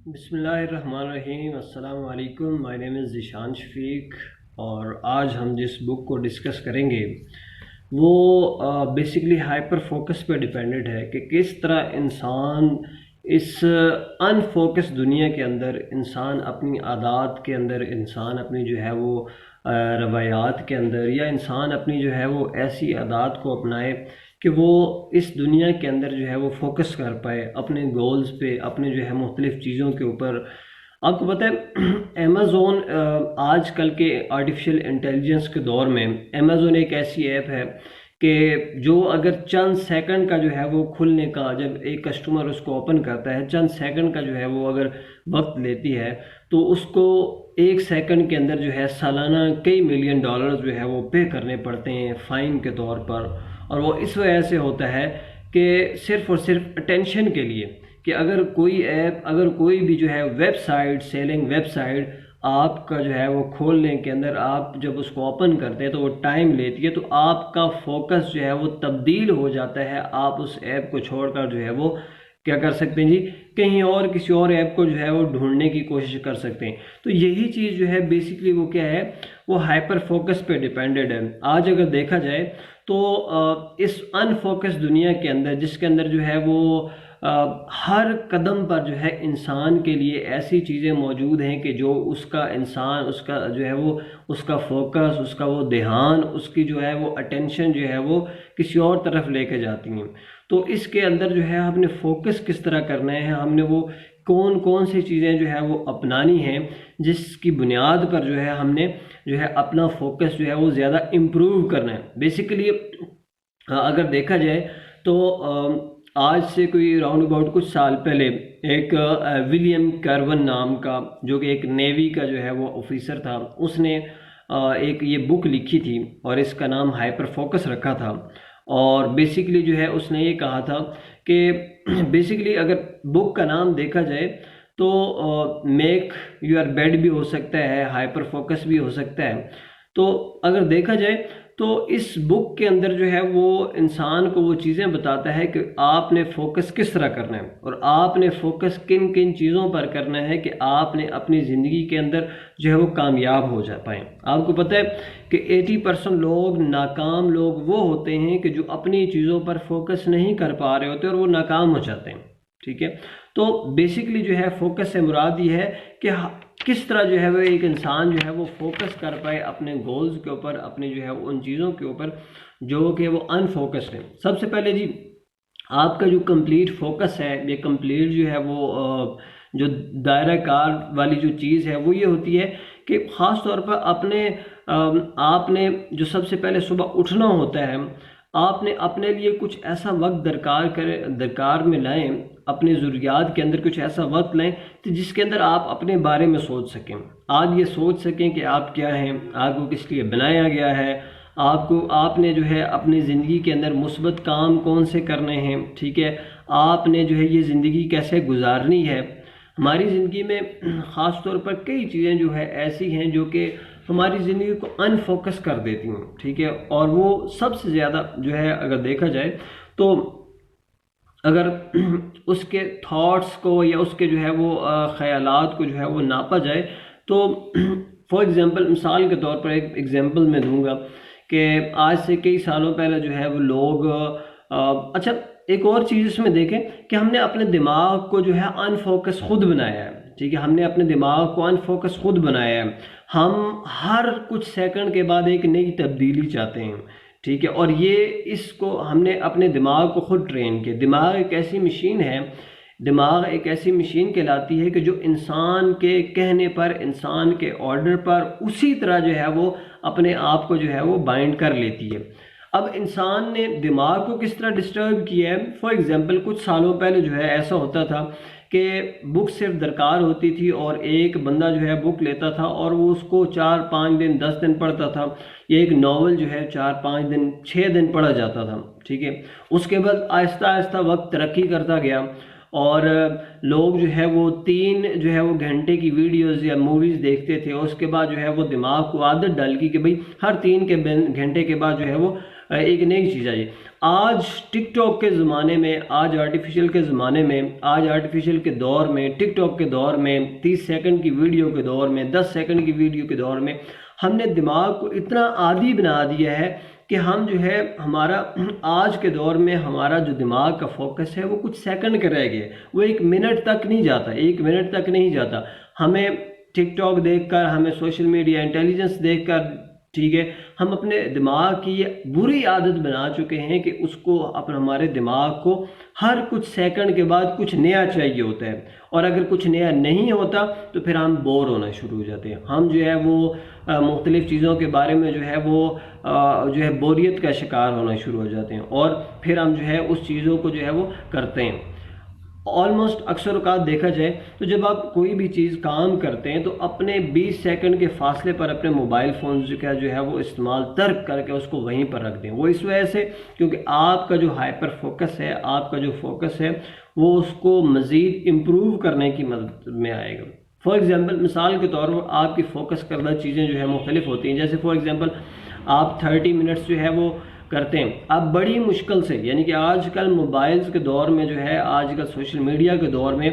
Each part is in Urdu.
بسم اللہ الرحمن الرحیم۔ السلام علیکم، مائی نیم از ذیشان شفیق، اور آج ہم جس بک کو ڈسکس کریں گے وہ بیسکلی ہائپر فوکس پہ ڈیپینڈڈ ہے کہ کس طرح انسان اس ان فوکس دنیا کے اندر، انسان اپنی عادات کے اندر، انسان اپنی جو ہے وہ روایات کے اندر، یا انسان اپنی جو ہے وہ ایسی عادات کو اپنائے کہ وہ اس دنیا کے اندر جو ہے وہ فوکس کر پائے اپنے گولز پہ، اپنے جو ہے مختلف چیزوں کے اوپر۔ آپ کو پتہ ہے امیزون آج کل کے آرٹیفیشل انٹیلیجنس کے دور میں امیزون ایک ایسی ایپ ہے کہ جو اگر چند سیکنڈ کا جو ہے وہ کھلنے کا، جب ایک کسٹمر اس کو اوپن کرتا ہے، چند سیکنڈ کا جو ہے وہ اگر وقت لیتی ہے تو اس کو ایک سیکنڈ کے اندر جو ہے سالانہ کئی ملین ڈالرز جو ہے وہ پے کرنے پڑتے ہیں فائن کے طور پر۔ اور وہ اس وجہ سے ہوتا ہے کہ صرف اور صرف اٹینشن کے لیے، کہ اگر کوئی ایپ، اگر کوئی بھی جو ہے website, selling website آپ کا جو ہے وہ کھولنے کے اندر، آپ جب اس کو اوپن کرتے ہیں تو وہ ٹائم لیتی ہے، تو آپ کا فوکس جو ہے وہ تبدیل ہو جاتا ہے۔ آپ اس ایپ کو چھوڑ کر جو ہے وہ کیا کر سکتے ہیں جی، کہیں اور کسی اور ایپ کو جو ہے وہ ڈھونڈنے کی کوشش کر سکتے ہیں۔ تو یہی چیز جو ہے بیسکلی وہ کیا ہے، وہ ہائپر فوکس پہ ڈیپینڈڈ ہے۔ آج اگر دیکھا جائے تو اس ان فوکس دنیا کے اندر، جس کے اندر جو ہے وہ ہر قدم پر جو ہے انسان کے لیے ایسی چیزیں موجود ہیں کہ جو اس کا انسان، اس کا جو ہے وہ، اس کا فوکس، اس کا وہ دھیان، اس کی جو ہے وہ اٹینشن جو ہے وہ کسی اور طرف لے کے جاتی ہیں۔ تو اس کے اندر جو ہے ہم نے فوکس کس طرح کرنا ہے، ہم نے وہ کون کون سی چیزیں جو ہے وہ اپنانی ہیں جس کی بنیاد پر جو ہے ہم نے جو ہے اپنا فوکس جو ہے وہ زیادہ امپروو کرنا ہے۔ بیسیکلی اگر دیکھا جائے تو آج سے کوئی راؤنڈ اباؤٹ کچھ سال پہلے ایک ولیم کیرون نام کا، جو کہ ایک نیوی کا جو ہے وہ آفیسر تھا، اس نے ایک یہ بک لکھی تھی اور اس کا نام ہائپر فوکس رکھا تھا۔ اور بیسیکلی جو ہے اس نے یہ کہا تھا کہ بیسیکلی اگر بک کا نام دیکھا جائے تو میک یور بیڈ بھی ہو سکتا ہے، ہائپر فوکس بھی ہو سکتا ہے۔ تو اگر دیکھا جائے تو اس بک کے اندر جو ہے وہ انسان کو وہ چیزیں بتاتا ہے کہ آپ نے فوکس کس طرح کرنا ہے، اور آپ نے فوکس کن کن چیزوں پر کرنا ہے کہ آپ نے اپنی زندگی کے اندر جو ہے وہ کامیاب ہو جا پائیں۔ آپ کو پتہ ہے کہ 80% لوگ، ناکام لوگ وہ ہوتے ہیں کہ جو اپنی چیزوں پر فوکس نہیں کر پا رہے ہوتے اور وہ ناکام ہو جاتے ہیں، ٹھیک ہے۔ تو بیسیکلی جو ہے فوکس سے مراد یہ ہے کہ کس طرح جو ہے وہ ایک انسان جو ہے وہ فوکس کر پائے اپنے گولز کے اوپر، اپنے جو ہے ان چیزوں کے اوپر جو کہ وہ ان فوکسڈ ہیں۔ سب سے پہلے جی، آپ کا جو کمپلیٹ فوکس ہے، یہ کمپلیٹ جو ہے وہ جو دائرہ کار والی جو چیز ہے وہ یہ ہوتی ہے کہ خاص طور پر آپ نے جو سب سے پہلے صبح اٹھنا ہوتا ہے، آپ نے اپنے لیے کچھ ایسا وقت درکار میں لائیں، اپنے ضروریات کے اندر کچھ ایسا وقت لائیں کہ جس کے اندر آپ اپنے بارے میں سوچ سکیں۔ آپ یہ سوچ سکیں کہ آپ کیا ہیں، آپ کو کس لیے بنایا گیا ہے، آپ نے جو ہے اپنی زندگی کے اندر مثبت کام کون سے کرنے ہیں، ٹھیک ہے، آپ نے جو ہے یہ زندگی کیسے گزارنی ہے۔ ہماری زندگی میں خاص طور پر کئی چیزیں جو ہے ایسی ہیں جو کہ ہماری زندگی کو ان فوکس کر دیتی ہیں، ٹھیک ہے، اور وہ سب سے زیادہ جو ہے اگر دیکھا جائے تو اگر اس کے تھاٹس کو یا اس کے جو ہے وہ خیالات کو جو ہے وہ ناپا جائے تو فار ایگزامپل، مثال کے طور پر ایک ایگزامپل میں دوں گا کہ آج سے کئی سالوں پہلے جو ہے وہ لوگ اچھا ایک اور چیز اس میں دیکھیں کہ ہم نے اپنے دماغ کو جو ہے ان فوکس خود بنایا ہے، ٹھیک ہے، ہم نے اپنے دماغ کو ان فوکس خود بنایا ہے۔ ہم ہر کچھ سیکنڈ کے بعد ایک نئی تبدیلی چاہتے ہیں، ٹھیک ہے، اور یہ اس کو ہم نے اپنے دماغ کو خود ٹرین کیا۔ دماغ ایک ایسی مشین ہے، دماغ ایک ایسی مشین کہلاتی ہے کہ جو انسان کے کہنے پر، انسان کے آرڈر پر اسی طرح جو ہے وہ اپنے آپ کو جو ہے وہ بائنڈ کر لیتی ہے۔ اب انسان نے دماغ کو کس طرح ڈسٹرب کیا ہے، فار ایگزامپل کچھ سالوں پہلے جو ہے ایسا ہوتا تھا کہ بک صرف درکار ہوتی تھی اور ایک بندہ جو ہے بک لیتا تھا اور وہ اس کو 4-5 دن 10 دن پڑھتا تھا، یا ایک ناول جو ہے 4-5 دن 6 دن پڑھا جاتا تھا، ٹھیک ہے۔ اس کے بعد آہستہ آہستہ وقت ترقی کرتا گیا اور لوگ جو ہے وہ 3 جو ہے وہ گھنٹے کی ویڈیوز یا موویز دیکھتے تھے، اور اس کے بعد جو ہے وہ دماغ کو عادت ڈال گئی کہ بھئی ہر 3 گھنٹے کے بعد جو ہے وہ ایک نئی چیز آئی. آج ٹک ٹاک کے زمانے میں، آج آرٹیفیشل کے زمانے میں، آج آرٹیفیشل کے دور میں، ٹک ٹاک کے دور میں، 30 سیکنڈ کی ویڈیو کے دور میں، 10 سیکنڈ کی ویڈیو کے دور میں ہم نے دماغ کو اتنا عادی بنا دیا ہے کہ ہم جو ہے ہمارا آج کے دور میں ہمارا جو دماغ کا فوکس ہے وہ کچھ سیکنڈ کا رہ گیا، وہ 1 منٹ تک نہیں جاتا، 1 منٹ تک نہیں جاتا. ہمیں ٹک ٹاک دیکھ کر، ہمیں سوشل میڈیا انٹیلیجنس دیکھ کر، ٹھیک ہے، ہم اپنے دماغ کی یہ بری عادت بنا چکے ہیں کہ اس کو ہمارے دماغ کو ہر کچھ سیکنڈ کے بعد کچھ نیا چاہیے ہوتا ہے، اور اگر کچھ نیا نہیں ہوتا تو پھر ہم بور ہونا شروع ہو جاتے ہیں. ہم جو ہے وہ مختلف چیزوں کے بارے میں جو ہے وہ جو ہے بوریت کا شکار ہونا شروع ہو جاتے ہیں، اور پھر ہم جو ہے اس چیزوں کو جو ہے وہ کرتے ہیں. آلموسٹ اکثر اوقات دیکھا جائے تو جب آپ کوئی بھی چیز کام کرتے ہیں تو اپنے 20 سیکنڈ کے فاصلے پر اپنے موبائل فونز جو ہے وہ استعمال ترک کر کے اس کو وہیں پر رکھ دیں. وہ اس وجہ سے کیونکہ آپ کا جو ہائپر فوکس ہے، آپ کا جو فوکس ہے وہ اس کو مزید امپروو کرنے کی مدد میں آئے گا. فار ایگزامپل، مثال کے طور پر آپ کی فوکس کردہ چیزیں جو ہے مختلف ہوتی ہیں. جیسے فار ایگزامپل آپ 30 منٹس جو ہے وہ کرتے ہیں، اب بڑی مشکل سے، یعنی کہ آج کل موبائلز کے دور میں جو ہے، آج کل سوشل میڈیا کے دور میں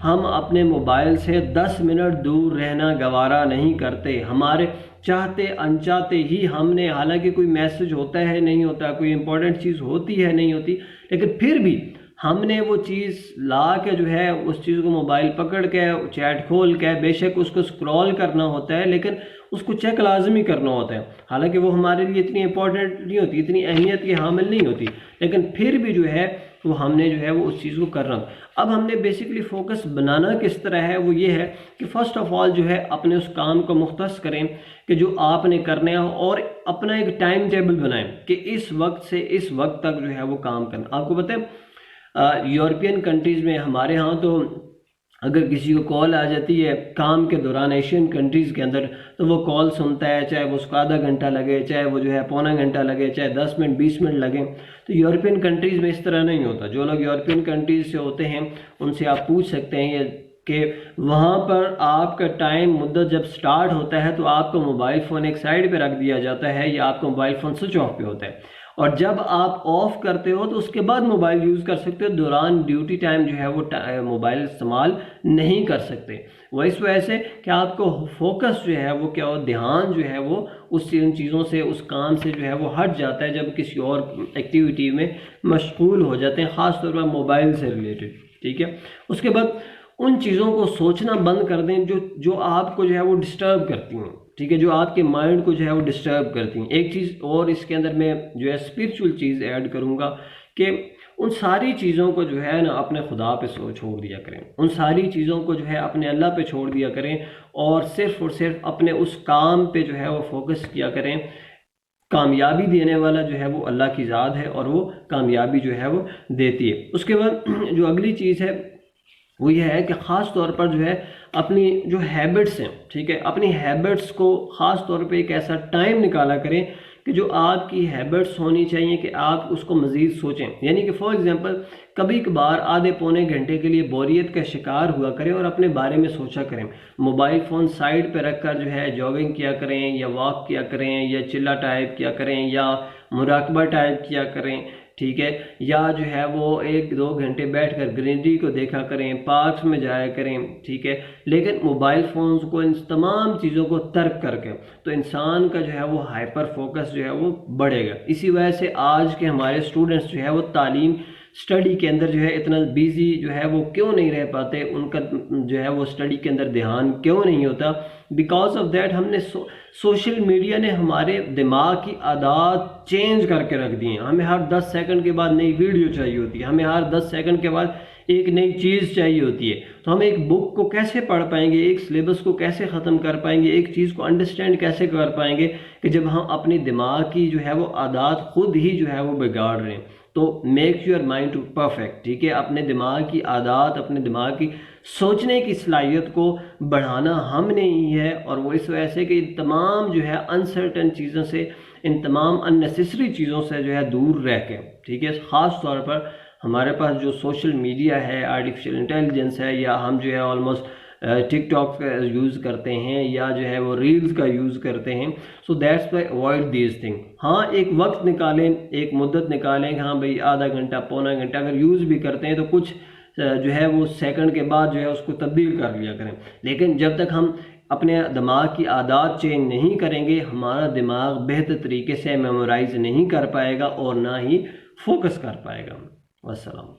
ہم اپنے موبائل سے 10 منٹ دور رہنا گوارا نہیں کرتے. ہمارے چاہتے انچاہتے ہی ہم نے، حالانکہ کوئی میسج ہوتا ہے نہیں ہوتا، کوئی امپورٹنٹ چیز ہوتی ہے نہیں ہوتی، لیکن پھر بھی ہم نے وہ چیز لا کے جو ہے اس چیز کو موبائل پکڑ کے چیٹ کھول کے بے شک اس کو سکرول کرنا ہوتا ہے، لیکن اس کو چیک لازمی کرنا ہوتا ہے. حالانکہ وہ ہمارے لیے اتنی امپورٹنٹ نہیں ہوتی، اتنی اہمیت کی حامل نہیں ہوتی، لیکن پھر بھی جو ہے وہ ہم نے جو ہے وہ اس چیز کو کرنا. اب ہم نے بیسکلی فوکس بنانا کس طرح ہے، وہ یہ ہے کہ فرسٹ آف آل جو ہے اپنے اس کام کو مختص کریں کہ جو آپ نے کرنا ہے، اور اپنا ایک ٹائم ٹیبل بنائیں کہ اس وقت سے اس وقت تک جو ہے وہ کام کرنا. آپ کو پتہ ہے یورپین کنٹریز میں، ہمارے ہاں تو اگر کسی کو کال آ جاتی ہے کام کے دوران ایشین کنٹریز کے اندر، تو وہ کال سنتا ہے، چاہے وہ اس کو آدھا گھنٹہ لگے، چاہے وہ جو ہے پونا گھنٹہ لگے، چاہے 10 منٹ 20 منٹ لگیں. تو یورپین کنٹریز میں اس طرح نہیں ہوتا. جو لوگ یورپین کنٹریز سے ہوتے ہیں ان سے آپ پوچھ سکتے ہیں کہ وہاں پر آپ کا ٹائم مدت جب سٹارٹ ہوتا ہے تو آپ کا موبائل فون ایک سائڈ پہ رکھ دیا جاتا ہے، یا آپ کا موبائل فون سوئچ آف پہ ہوتا ہے، اور جب آپ آف کرتے ہو تو اس کے بعد موبائل یوز کر سکتے ہو. دوران ڈیوٹی ٹائم جو ہے وہ موبائل استعمال نہیں کر سکتے. وہ اس وجہ سے کہ آپ کو فوکس جو ہے وہ کیا ہو، دھیان جو ہے وہ ان چیزوں سے، اس کام سے جو ہے وہ ہٹ جاتا ہے جب کسی اور ایکٹیویٹی میں مشغول ہو جاتے ہیں، خاص طور پر موبائل سے ریلیٹڈ. ٹھیک ہے، اس کے بعد ان چیزوں کو سوچنا بند کر دیں جو آپ کو جو ہے وہ ڈسٹرب کرتی ہیں. ٹھیک ہے، جو آپ کے مائنڈ کو جو ہے وہ ڈسٹرب کرتی ہیں. ایک چیز اور اس کے اندر میں جو ہے اسپرچول چیز ایڈ کروں گا کہ ان ساری چیزوں کو جو ہے نا اپنے خدا پہ چھوڑ دیا کریں. ان ساری چیزوں کو جو ہے اپنے اللہ پہ چھوڑ دیا کریں، اور صرف اپنے اس کام پہ جو ہے وہ فوکس کیا کریں. کامیابی دینے والا جو ہے وہ اللہ کی ذات ہے، اور وہ کامیابی جو ہے وہ دیتی ہے. اس کے بعد جو اگلی چیز ہے وہ یہ ہے کہ خاص طور پر جو ہے اپنی جو ہیبٹس ہیں، ٹھیک ہے، اپنی ہیبٹس کو خاص طور پہ ایک ایسا ٹائم نکالا کریں کہ جو آپ کی ہیبٹس ہونی چاہیے کہ آپ اس کو مزید سوچیں. یعنی کہ فار ایگزامپل کبھی کبھار آدھے پونے گھنٹے کے لیے بوریت کا شکار ہوا کریں اور اپنے بارے میں سوچا کریں. موبائل فون سائڈ پہ رکھ کر جو ہے جاگنگ کیا کریں، یا واک کیا کریں، یا چلا ٹائپ کیا کریں، یا مراقبہ ٹائپ کیا کریں. ٹھیک ہے، یا جو ہے وہ 1-2 گھنٹے بیٹھ کر گرینری کو دیکھا کریں، پارکس میں جایا کریں. ٹھیک ہے، لیکن موبائل فونز کو، ان تمام چیزوں کو ترک کر کے تو انسان کا جو ہے وہ ہائپر فوکس جو ہے وہ بڑھے گا. اسی وجہ سے آج کے ہمارے اسٹوڈنٹس جو ہے وہ تعلیم اسٹڈی کے اندر جو ہے اتنا بیزی جو ہے وہ کیوں نہیں رہ پاتے، ان کا جو ہے وہ اسٹڈی کے اندر دھیان کیوں نہیں ہوتا؟ بیکاز آف دیٹ ہم نے سوشل میڈیا نے ہمارے دماغ کی عادات چینج کر کے رکھ دی ہیں. ہمیں ہر 10 سیکنڈ کے بعد نئی ویڈیو چاہیے ہوتی ہے، ہمیں ہر 10 سیکنڈ کے بعد ایک نئی چیز چاہیے ہوتی ہے. تو ہم ایک بک کو کیسے پڑھ پائیں گے، ایک سلیبس کو کیسے ختم کر پائیں گے، ایک چیز کو انڈرسٹینڈ کیسے کر پائیں گے کہ جب ہم اپنی دماغ کی جو ہے وہ عادات خود ہی جو ہے وہ بگاڑ رہے ہیں؟ تو make your mind to perfect. ٹھیک ہے، اپنے دماغ کی عادات، اپنے دماغ کی سوچنے کی صلاحیت کو بڑھانا ہم نے ہی ہے. اور وہ اس وجہ سے کہ ان تمام جو ہے انسرٹن چیزوں سے، ان تمام اننیسیسری چیزوں سے جو ہے دور رہ کے، ٹھیک ہے، خاص طور پر ہمارے پاس جو سوشل میڈیا ہے، آرٹیفیشل انٹیلیجنس ہے، یا ہم جو ہے آلموسٹ ٹک ٹاک کا یوز کرتے ہیں یا جو ہے وہ ریلز کا یوز کرتے ہیں. So that's why avoid these thing. ہاں ایک وقت نکالیں, ایک مدت نکالیں کہ ہاں بھئی آدھا گھنٹہ پونا گھنٹہ اگر یوز بھی کرتے ہیں تو کچھ جو ہے وہ سیکنڈ کے بعد جو ہے اس کو تبدیل کر لیا کریں. لیکن جب تک ہم اپنے دماغ کی عادات چینج نہیں کریں گے, ہمارا دماغ بہتر طریقے سے میمورائز نہیں کر پائے گا اور نہ ہی فوکس کر پائے گا. والسلام.